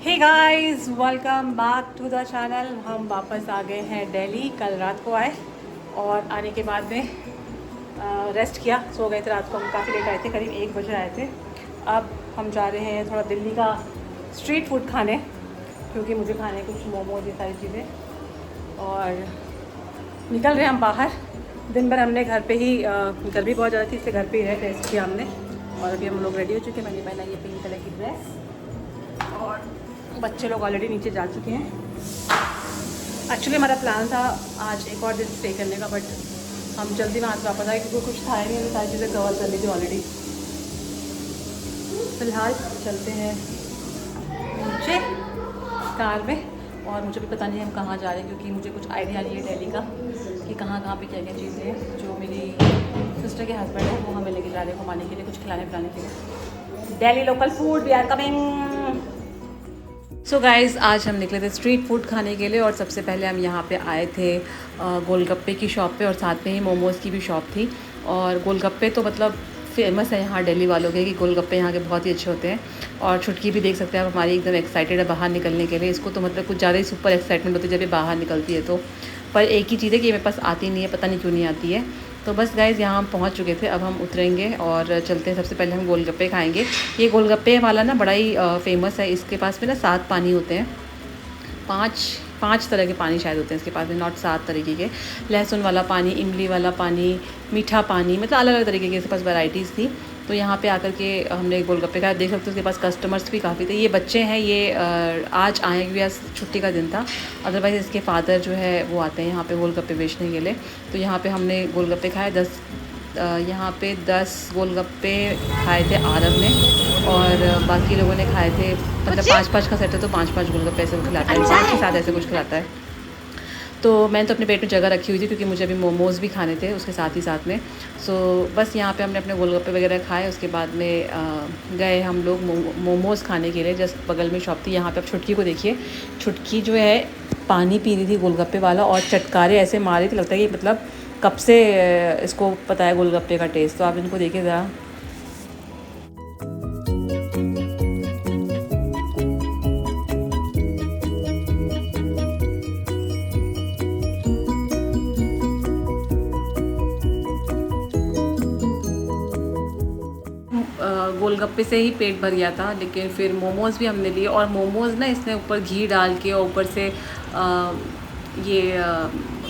Hey guys, welcome back to the channel. हम वापस आ गए हैं दिल्ली। कल रात को आए और आने के बाद में रेस्ट किया, सो गए थे रात को। हम काफ़ी लेट आए थे, करीब 1 बजे आए थे। अब हम जा रहे हैं थोड़ा दिल्ली का स्ट्रीट फूड खाने, क्योंकि मुझे खाने कुछ मोमोज ये सारी चीज़ें। और निकल रहे हैं हम बाहर। दिन भर हमने घर पे ही गर्मी बहुत ज़्यादा थी, इससे घर पे ही रहे, रेस्ट किया हमने। और अभी हम लोग रेडी हो चुके हैं। मैंने पहना ये पिंक कलर की ड्रेस और बच्चे लोग ऑलरेडी नीचे जा चुके हैं। एक्चुअली हमारा प्लान था आज एक और दिन स्टे करने का, बट हम जल्दी वहाँ से वापस आए क्योंकि कुछ था ही नहीं, हमें सारी चीज़ें कवर कर ली थी ऑलरेडी। फ़िलहाल चलते हैं नीचे कार में, और मुझे भी पता नहीं हम कहाँ जा रहे हैं, क्योंकि मुझे कुछ आइडिया नहीं है दिल्ली का कि कहाँ कहाँ पे क्या क्या चीज़ें हैं। जो मेरी सिस्टर के हस्बैंड है वो हमें लेके जा रहे हैं घुमाने के लिए, कुछ खिलाने पिलाने के लिए। Delhi local food, we are coming. So guys, आज हम निकले थे स्ट्रीट फूड खाने के लिए। और सबसे पहले हम यहाँ पे आए थे गोलगप्पे की शॉप पे, और साथ में ही मोमोज़ की भी शॉप थी। और गोलगप्पे तो मतलब फेमस है यहाँ दिल्ली वालों के, कि गोलगप्पे यहाँ के बहुत ही अच्छे होते हैं। और छुटकी भी देख सकते हैं आप, हमारी एकदम एक्साइटेड है बाहर निकलने के लिए। इसको तो मतलब कुछ ज़्यादा ही सुपर एक्साइटमेंट होती है जब ये बाहर निकलती है तो। पर एक ही चीज़ है कि ये मेरे पास आती नहीं है, पता नहीं क्यों नहीं आती है। तो बस गाइज़, यहाँ हम पहुँच चुके थे। अब हम उतरेंगे और चलते हैं। सबसे पहले हम गोलगप्पे खाएंगे। ये गोलगप्पे वाला ना बड़ा ही फेमस है। इसके पास में ना 7 पानी होते हैं, पाँच तरह के पानी शायद होते हैं इसके पास में, नॉट 7 तरीके के। लहसुन वाला पानी, इमली वाला पानी, मीठा पानी, मतलब अलग अलग तरीके के इसके पास वैराइटीज़ थी। तो यहाँ पे आकर के हमने गोलगप्पे खाया। देख सकते हो उसके पास कस्टमर्स भी काफ़ी थे। ये बच्चे हैं, ये आज आए क्योंकि आज छुट्टी का दिन था। अदरवाइज़ इसके फादर जो है वो आते हैं यहाँ पे गोलगप्पे बेचने के लिए। तो यहाँ पे हमने गोलगप्पे खाए। यहाँ पे 10 गोलगप्पे खाए थे आरब ने, और बाकी लोगों ने खाए थे, मतलब 5-5 का सेट है तो 5-5 गोलगप्पे ऐसे वो खिलाता है, 5 के साथ ऐसे कुछ खिलाता है। तो मैंने तो अपने पेट में जगह रखी हुई थी, क्योंकि मुझे अभी मोमोज़ भी खाने थे उसके साथ ही साथ में। सो बस यहाँ पे हमने अपने गोलगप्पे वगैरह खाए। उसके बाद में गए हम लोग मोमोज़ खाने के लिए। जस्ट बगल में शॉप थी। यहाँ पे आप छुटकी को देखिए, छुटकी जो है पानी पी रही थी गोलगप्पे वाला, और चटकारे ऐसे मारे थे, लगता है कि मतलब कब से इसको पता है गोलगप्पे का टेस्ट। तो आप इनको देखिए ज़रा। गोलगप्पे से ही पेट भर गया था, लेकिन फिर मोमोज़ भी हमने लिए। और मोमोज़ ना इसने ऊपर घी डाल के और ऊपर से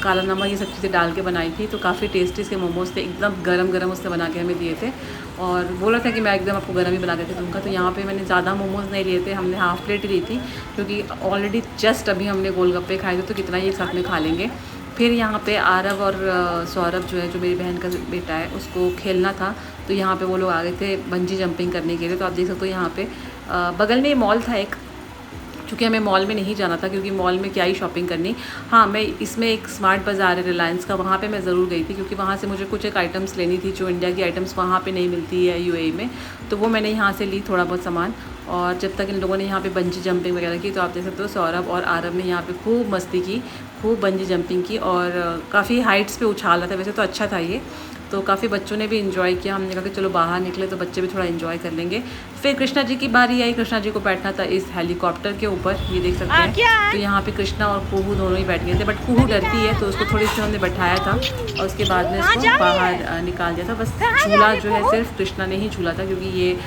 काला नमक ये सब चीज़ें डाल के बनाई थी। तो काफ़ी टेस्टी इसके मोमोज़ थे, एकदम गरम गरम उसने बना के हमें दिए थे। और बोला था कि मैं एकदम आपको गरम ही बना देती दूँगा। तो यहाँ पे मैंने ज़्यादा मोमोज़ नहीं लिए थे, हमने हाफ़ प्लेट ही ली थी, क्योंकि ऑलरेडी जस्ट अभी हमने गोलगप्पे खाए थे तो कितना ही एक साथ में खा लेंगे। फिर यहाँ पे आरव और सौरभ जो है, जो मेरी बहन का बेटा है, उसको खेलना था। तो यहाँ पे वो लोग आ गए थे बंजी जंपिंग करने के लिए। तो आप देख सकते हो यहाँ पे बगल में मॉल था एक, चूँकि हमें मॉल में नहीं जाना था क्योंकि मॉल में क्या ही शॉपिंग करनी। हाँ, मैं इसमें एक स्मार्ट बाज़ार है रिलायंस का, वहाँ पे मैं ज़रूर गई थी, क्योंकि वहाँ से मुझे कुछ एक आइटम्स लेनी थी जो इंडिया की आइटम्स वहाँ पे नहीं मिलती है यूएई में। तो वो मैंने यहाँ से ली थोड़ा बहुत सामान। और जब तक इन लोगों ने यहाँ पे बंजी जंपिंग वगैरह की, तो आप देख सकते हो सौरभ और आरव ने यहाँ पे खूब मस्ती की, खूब बंजी जंपिंग की, और काफ़ी हाइट्स पे उछाला था। वैसे तो अच्छा था ये, तो काफ़ी बच्चों ने भी इन्जॉय किया। हमने कहा कि चलो बाहर निकले तो बच्चे भी थोड़ा इन्जॉय कर लेंगे। फिर कृष्णा जी की बारी आई। कृष्णा जी को बैठना था इस हेलीकॉप्टर के ऊपर, ये देख सकते हैं। तो यहाँ पे कृष्णा और कुहू दोनों ही बैठ गए थे, बट कुहू डरती है तो उसको थोड़ी सी हमने बैठाया था, और उसके बाद में उसको बाहर निकाल दिया था। बस झूला जो है सिर्फ कृष्णा ने ही झूला था, क्योंकि ये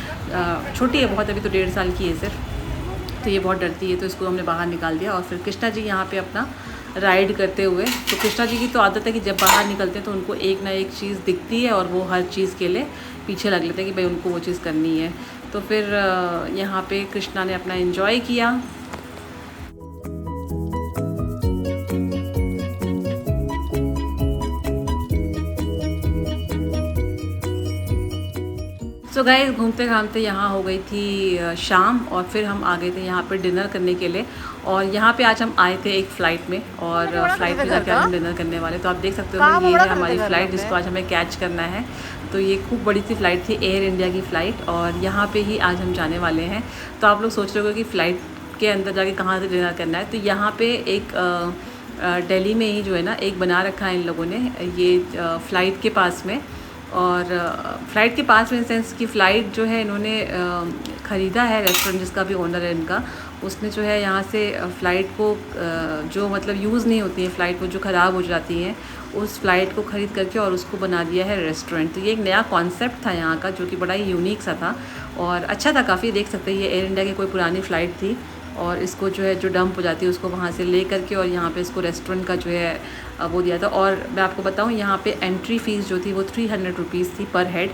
छोटी है बहुत, अभी तो 1.5 साल की है सिर्फ, तो ये बहुत डरती है। तो इसको हमने बाहर निकाल दिया। और फिर कृष्णा जी यहाँ पे अपना राइड करते हुए, तो कृष्णा जी की तो आदत है कि जब बाहर निकलते हैं तो उनको एक ना एक चीज़ दिखती है और वो हर चीज़ के लिए पीछे लग लेते हैं कि भाई उनको वो चीज़ करनी है। तो फिर यहाँ पे कृष्णा ने अपना एंजॉय किया। सो गाइस, घूमते घामते यहाँ हो गई थी शाम, और फिर हम आ गए थे यहाँ पर डिनर करने के लिए। और यहाँ पे आज हम आए थे एक फ़्लाइट में, और फ़्लाइट में जाके आज हम डिनर करने वाले। तो आप देख सकते हो ये है हमारी फ़्लाइट जिसको आज हमें कैच करना है। तो ये खूब बड़ी सी फ़्लाइट थी, एयर इंडिया की फ़्लाइट, और यहाँ पे ही आज हम जाने वाले हैं। तो आप लोग सोच रहे हो कि फ़्लाइट के अंदर जाके कहाँ से डिनर करना है। तो यहाँ पे एक दिल्ली में ही जो है ना एक बना रखा है इन लोगों ने, ये फ़्लाइट के पास में। और फ़्लाइट के पास में इन सेंस की फ़्लाइट जो है इन्होंने ख़रीदा है, रेस्टोरेंट जिसका भी ओनर है इनका, उसने जो है यहाँ से फ़्लाइट को जो मतलब यूज़ नहीं होती है फ़्लाइट, वो जो ख़राब हो जाती हैं, उस फ़्लाइट को ख़रीद करके और उसको बना दिया है रेस्टोरेंट। तो ये एक नया कॉन्सेप्ट था यहाँ का, जो कि बड़ा ही यूनिक सा था और अच्छा था काफ़ी। देख सकते हैं ये एयर इंडिया की कोई पुरानी फ़्लाइट थी और इसको जो है जो डंप हो जाती है उसको वहाँ से ले करके और यहाँ पे इसको रेस्टोरेंट का जो है वो दिया था। और मैं आपको बताऊँ, यहाँ पे एंट्री फ़ीस जो थी वो 300 रुपीज़ थी पर हेड।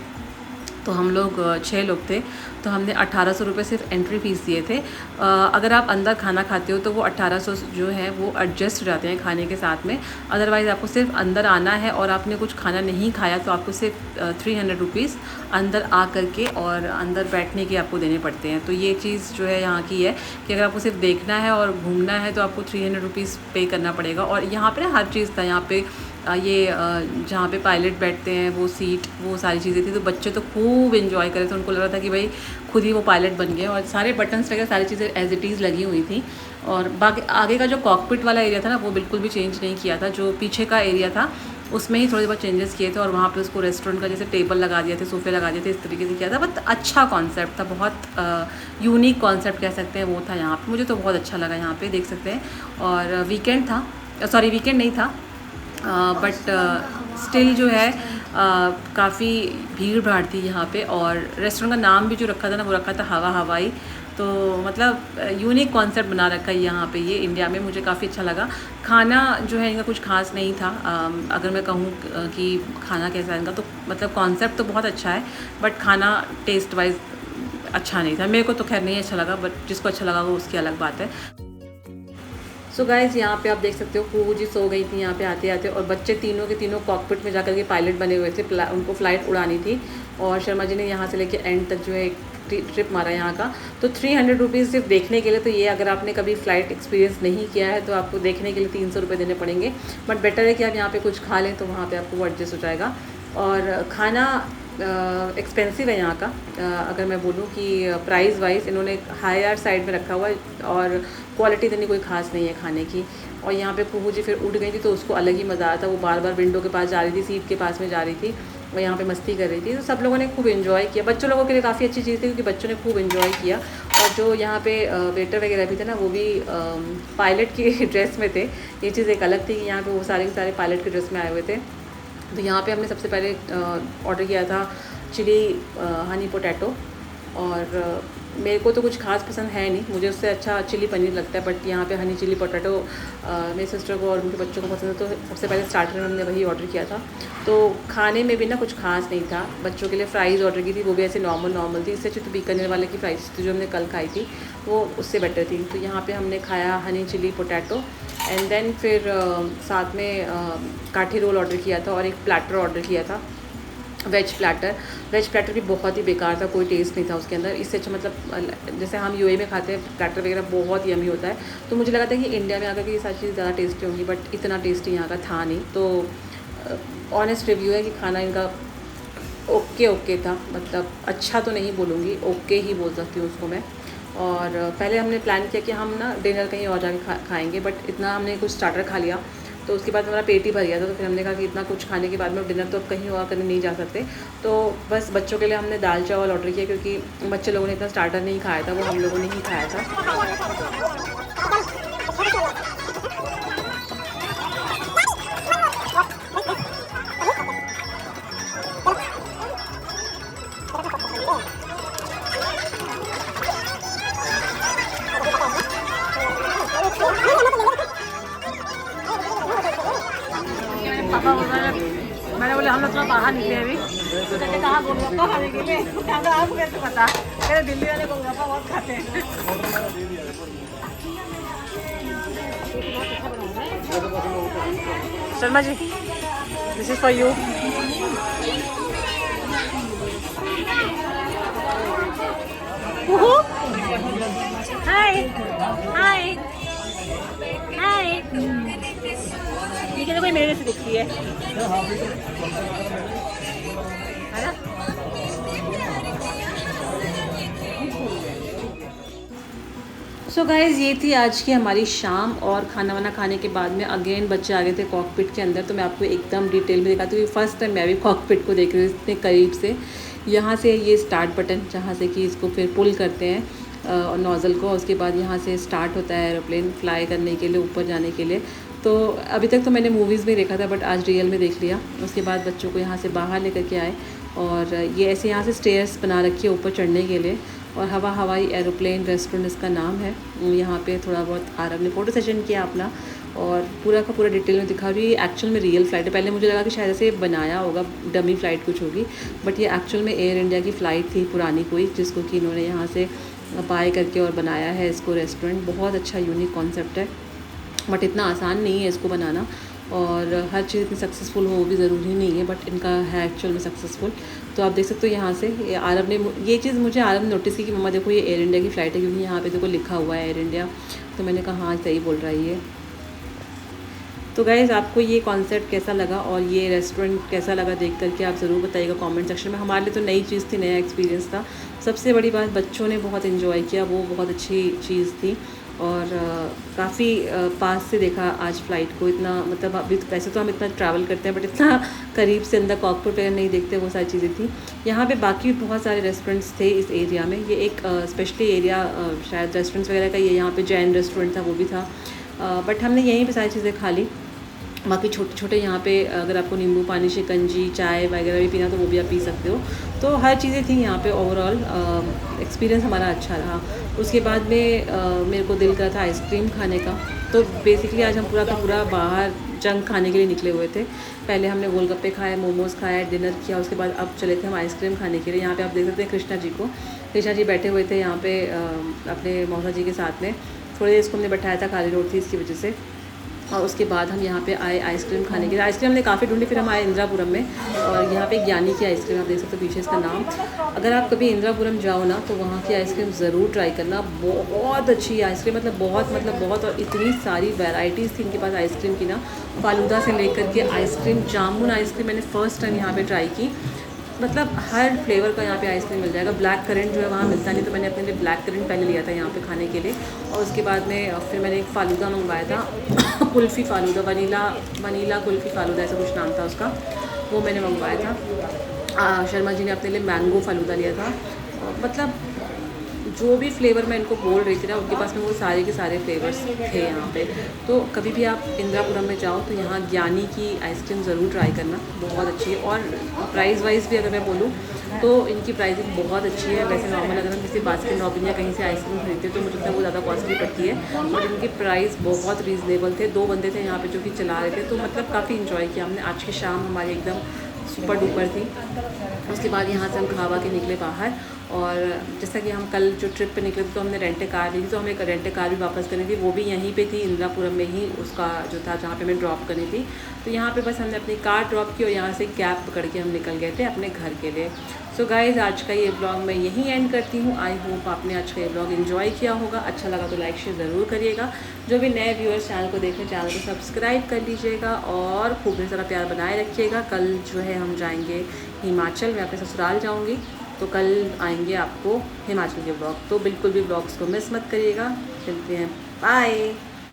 तो हम लोग 6 लोग थे, तो हमने 1800 रुपये सिर्फ एंट्री फ़ीस दिए थे। अगर आप अंदर खाना खाते हो तो वो 1800 जो है वो एडजस्ट हो जाते हैं खाने के साथ में। अदरवाइज़ आपको सिर्फ अंदर आना है और आपने कुछ खाना नहीं खाया तो आपको सिर्फ 300 रुपीज़ अंदर आ करके और अंदर बैठने के आपको देने पड़ते हैं। तो ये चीज़ जो है यहाँ की है कि अगर आपको सिर्फ देखना है और घूमना है तो आपको 300 रुपीज़ पे करना पड़ेगा। और यहाँ पर हर चीज़ था, यहाँ पे ये जहाँ पे पायलट बैठते हैं वो सीट, वो सारी चीज़ें थी। तो बच्चे तो खूब एंजॉय कर रहे थे, उनको लग रहा था कि भाई खुद ही वो पायलट बन गए। और सारे बटन्स वगैरह सारी चीज़ें एज इट इज़ लगी हुई थी। और बाकी आगे का जो कॉकपिट वाला एरिया था ना, वो बिल्कुल भी चेंज नहीं किया था। जो पीछे का एरिया था उसमें ही थोड़े बहुत चेंजेस किए थे और वहाँ पे उसको रेस्टोरेंट का जैसे टेबल लगा दिए थे, सोफ़े लगा दिए थे, इस तरीके से किया था। बट अच्छा कॉन्सेप्ट था, बहुत यूनिक कॉन्सेप्ट कह सकते हैं वो था यहाँ पे। मुझे तो बहुत अच्छा लगा यहाँ पे, देख सकते हैं। और वीकेंड था, सॉरी वीकेंड नहीं था, बट स्टिल जो है काफ़ी भीड़ भाड़ थी यहाँ पे। और रेस्टोरेंट का नाम भी जो रखा था ना, वो रखा था हवा हवाई। तो मतलब यूनिक कॉन्सेप्ट बना रखा है यहाँ पे ये इंडिया में, मुझे काफ़ी अच्छा लगा। खाना जो है इनका कुछ खास नहीं था। अगर मैं कहूँ कि खाना कैसा है इनका, तो मतलब कॉन्सेप्ट तो बहुत अच्छा है बट खाना टेस्ट वाइज अच्छा नहीं था। मेरे को तो खैर नहीं अच्छा लगा, बट जिसको अच्छा लगा वो उसकी अलग बात है। सो गाइज़, यहाँ पे आप देख सकते हो कुहू जी सो गई थी यहाँ पे आते आते, और बच्चे तीनों के तीनों कॉकपिट में जाकर के पायलट बने हुए थे। उनको फ़्लाइट उड़ानी थी और शर्मा जी ने यहाँ से लेके एंड तक जो है एक ट्रिप मारा यहाँ का। तो 300 रुपीज़ सिर्फ देखने के लिए। तो ये अगर आपने कभी फ़्लाइट एक्सपीरियंस नहीं किया है तो आपको देखने के लिए 300 रुपये देने पड़ेंगे। बट बेटर है कि आप यहाँ पर कुछ खा लें, तो वहाँ पर आपको वो एडजस्ट हो जाएगा। और खाना एक्सपेंसिव है यहाँ का। अगर मैं बोलूँ कि प्राइस वाइज इन्होंने हायर साइड में रखा हुआ है और क्वालिटी इतनी कोई ख़ास नहीं है खाने की। और यहाँ पे कुहू जी फिर उठ गई थी तो उसको अलग ही मज़ा आया था। वो बार बार विंडो के पास जा रही थी, सीट के पास में जा रही थी, वो यहाँ पे मस्ती कर रही थी। तो सब लोगों ने खूब एंजॉय किया। बच्चों लोगों के लिए काफ़ी अच्छी चीज़ थी क्योंकि बच्चों ने खूब एंजॉय किया। और जो यहाँ पे वेटर वगैरह भी थे ना, वो भी पायलट की ड्रेस में थे। ये चीज़ एक अलग थी कि यहाँ पर वो सारे के सारे पायलट की ड्रेस में आए हुए थे। तो यहाँ पे हमने सबसे पहले ऑर्डर किया था चिली हनी पोटैटो। और मेरे को तो कुछ खास पसंद है नहीं, मुझे उससे अच्छा चिली पनीर लगता है। बट यहाँ पे हनी चिली पोटैटो मेरी सिस्टर को और उनके बच्चों को पसंद है, तो सबसे पहले स्टार्टर में हमने वही ऑर्डर किया था। तो खाने में भी ना कुछ खास नहीं था। बच्चों के लिए फ़्राइज़ ऑर्डर की थी, वो भी ऐसे नॉर्मल थी। इससे अच्छी तो बीकानेर वाले की फ़्राइज़ थी जो हमने कल खाई थी, वो उससे बेटर थी। तो यहाँ पर हमने खाया honey chilli potato and then फिर साथ में काठी रोल ऑर्डर किया था और एक प्लेटर ऑर्डर किया था, वेज प्लेटर भी बहुत ही बेकार था, कोई टेस्ट नहीं था उसके अंदर। इससे अच्छा मतलब जैसे हम यूएई में खाते हैं प्लेटर वगैरह, बहुत यमी होता है। तो मुझे लगा था कि इंडिया में आकर के ये सारी चीज़ ज़्यादा टेस्टी होंगी, बट इतना टेस्टी यहाँ का था नहीं। तो ऑनेस्ट रिव्यू है कि खाना इनका ओके था, मतलब अच्छा तो नहीं बोलूँगी, ओके ही बोल सकती हूँ उसको मैं। और पहले हमने प्लान किया कि हम ना डिनर कहीं और जाके खाएँगे, बट इतना हमने कुछ स्टार्टर खा लिया तो उसके बाद हमारा पेट ही भर गया था। तो फिर हमने कहा कि इतना कुछ खाने के बाद में डिनर तो अब कहीं और करने नहीं जा सकते। तो बस बच्चों के लिए हमने दाल चावल ऑर्डर किया क्योंकि बच्चे लोगों ने इतना स्टार्टर नहीं खाया था, वो हम लोगों ने ही खाया था। मैंने बोले हम लोग थोड़ा बाहर निकले अभी, तो कहते कहाँ गोलगप्पा खाने के लिए। आपको कैसे पता? कहते दिल्ली वाले गोलगप्पा बहुत खाते हैं। Sharma ji, this is for you. हाय हाय हाय, ठीक है तो कोई मेरे से दिखती है ना। सो गाइज़, ये थी आज की हमारी शाम। और खाना वाना खाने के बाद में अगेन बच्चे आ गए थे कॉकपिट के अंदर। तो मैं आपको एकदम डिटेल में दिखाती हूँ। फर्स्ट टाइम मैं भी कॉकपिट को देख रही हूँ इतने करीब से। यहाँ से ये स्टार्ट बटन, जहाँ से कि इसको फिर पुल करते हैं, नोज़ल को। उसके बाद यहाँ से स्टार्ट होता है एरोप्लेन फ्लाई करने के लिए, ऊपर जाने के लिए। तो अभी तक तो मैंने मूवीज़ में देखा था, बट आज रियल में देख लिया। उसके बाद बच्चों को यहाँ से बाहर लेकर के आए, और ये ऐसे यहाँ से स्टेयर्स बना रखी है ऊपर चढ़ने के लिए। और हवाई एरोप्लेन रेस्टोरेंट इसका नाम है। यहाँ पे थोड़ा बहुत आरव ने फ़ोटो सेशन किया अपना, और पूरा का पूरा डिटेल में दिखा रही है। एक्चुअल में रियल फ़्लाइट है। पहले मुझे लगा कि शायद ऐसे बनाया होगा, डमी फ़्लाइट कुछ होगी, बट ये एक्चुअल में एयर इंडिया की फ़्लाइट थी पुरानी कोई, जिसको कि इन्होंने यहाँ से बाय करके और बनाया है इसको रेस्टोरेंट। बहुत अच्छा यूनिक कॉन्सेप्ट है, बट इतना आसान नहीं है इसको बनाना, और हर चीज़ इतनी सक्सेसफुल हो वो भी ज़रूरी नहीं है, बट इनका है एक्चुअल में सक्सेसफुल। तो आप देख सकते हो यहाँ से आरव ने ये चीज़ मुझे आरव ने नोटिस की कि मम्मा देखो ये एयर इंडिया की फ़्लाइट है, क्योंकि यहाँ पे देखो लिखा हुआ है एयर इंडिया। तो मैंने कहा हाँ सही बोल रहा है ये। तो गाइज़ आपको ये कॉन्सेप्ट कैसा लगा और ये रेस्टोरेंट कैसा लगा देख करके आप ज़रूर बताइएगा कमेंट सेक्शन में। हमारे लिए तो नई चीज़ थी, नया एक्सपीरियंस था। सबसे बड़ी बात बच्चों ने बहुत एंजॉय किया, वो बहुत अच्छी चीज़ थी। और काफ़ी पास से देखा आज फ़्लाइट को। इतना मतलब अभी वैसे तो हम इतना ट्रैवल करते हैं, बट इतना करीब से अंदर कॉकपिट वगैरह नहीं देखते, वो सारी चीज़ें थी। यहाँ पे बाकी भी बहुत सारे रेस्टोरेंट्स थे इस एरिया में। ये एक स्पेशली एरिया शायद रेस्टोरेंट्स वगैरह का, ये यहाँ पे जैन रेस्टोरेंट था वो भी था, बट हमने यहीं पे सारी चीज़ें खा ली। बाकी छोटे छोटे यहाँ पे अगर आपको नींबू पानी, शिकंजी, चाय वगैरह भी पीना तो वो भी आप पी सकते हो। तो हर चीज़ें थी यहाँ पे। ओवरऑल एक्सपीरियंस हमारा अच्छा रहा। उसके बाद में मेरे को दिल करा था आइसक्रीम खाने का। तो बेसिकली आज हम पूरा का पूरा बाहर जंक खाने के लिए निकले हुए थे। पहले हमने गोलगप्पे खाए, मोमोज़ खाए, डिनर किया, उसके बाद अब चले थे हम आइसक्रीम खाने के लिए। यहाँ पे आप देख सकते हैं कृष्णा जी को। कृष्णा जी बैठे हुए थे यहाँ पे अपने मौसा जी के साथ में। थोड़ी देर इसको हमने बैठाया था, खाली रोड थी इसकी वजह से। और उसके बाद हम यहाँ पे आए आइसक्रीम खाने के लिए। आइसक्रीम हमने काफ़ी ढूंढी, फिर हम आए इंदिरापुरम में, और यहाँ पे ज्ञानी की आइसक्रीम आप देख सकते हो पीछे इसका नाम। अगर आप कभी इंदिरापुरम जाओ ना तो वहाँ की आइसक्रीम ज़रूर ट्राई करना, बहुत अच्छी आइसक्रीम, मतलब बहुत और इतनी सारी वैराइटीज़ थी इनके पास आइसक्रीम की ना। फालूदा से लेकर के आइसक्रीम, जामुन आइसक्रीम मैंने फ़र्स्ट टाइम यहाँ पर ट्राई की। मतलब हर फ्लेवर का यहाँ पे आइसक्रीम मिल जाएगा। ब्लैक करंट जो है वहाँ मिलता नहीं, तो मैंने अपने लिए ब्लैक करंट पहले लिया था यहाँ पे खाने के लिए। और उसके बाद में फिर मैंने एक फ़ालूदा मंगवाया था कुल्फ़ी फ़ालूदा, वनीला कुल्फ़ी फ़ालूदा ऐसा कुछ नाम था उसका, वो मैंने मंगवाया था। शर्मा जी ने अपने लिए मैंगो फ़ालूदा लिया था। मतलब जो भी फ्लेवर मैं इनको बोल रही थी ना, उनके पास में वो सारे के सारे फ्लेवर्स थे यहाँ पे। तो कभी भी आप इंदिरापुरम में जाओ तो यहाँ ज्ञानी की आइसक्रीम ज़रूर ट्राई करना, बहुत अच्छी है। और प्राइस वाइज भी अगर मैं बोलूँ तो इनकी प्राइसिंग बहुत अच्छी है। वैसे नॉर्मल अगर हम किसी बास्किन रॉबिन या कहीं से आइसक्रीम खरीदते हैं तो मुझे लगता है वो ज़्यादा कॉस्टली पड़ती है, और इनकी प्राइस बहुत रीज़नेबल थे। 2 बंदे थे यहाँ पे जो कि चला रहे थे, तो मतलब काफ़ी इन्जॉय किया हमने। आज की शाम हमारी एकदम सुपर डुपर थी। उसके बाद यहाँ से हम खावा के निकले बाहर, और जैसा कि हम कल जो ट्रिप पे निकले थे तो हमने रेंट कार ली थी, तो हमें एक रेंट कार भी वापस करनी थी। वो भी यहीं पे थी इंदिरापुरम में ही, उसका जो था जहाँ पे हमें ड्रॉप करनी थी। तो यहाँ पे बस हमने अपनी कार ड्रॉप की और यहाँ से कैब पकड़ के हम निकल गए थे अपने घर के लिए। सो गाइज़ आज का ये ब्लॉग मैं यहीं एंड करती हूँ। आई होप आपने आज का ये ब्लॉग एंजॉय किया होगा। अच्छा लगा तो लाइक शेयर ज़रूर करिएगा। जो भी नए व्यूअर्स चैनल को देखें, चैनल को सब्सक्राइब कर लीजिएगा, और खूब सारा प्यार बनाए रखिएगा। कल जो है हम जाएंगे हिमाचल, मैं अपने ससुराल जाऊँगी, तो कल आएंगे आपको हिमाचल के ब्लॉग। तो बिल्कुल भी ब्लॉग्स को मिस मत करिएगा। चलते हैं, बाय।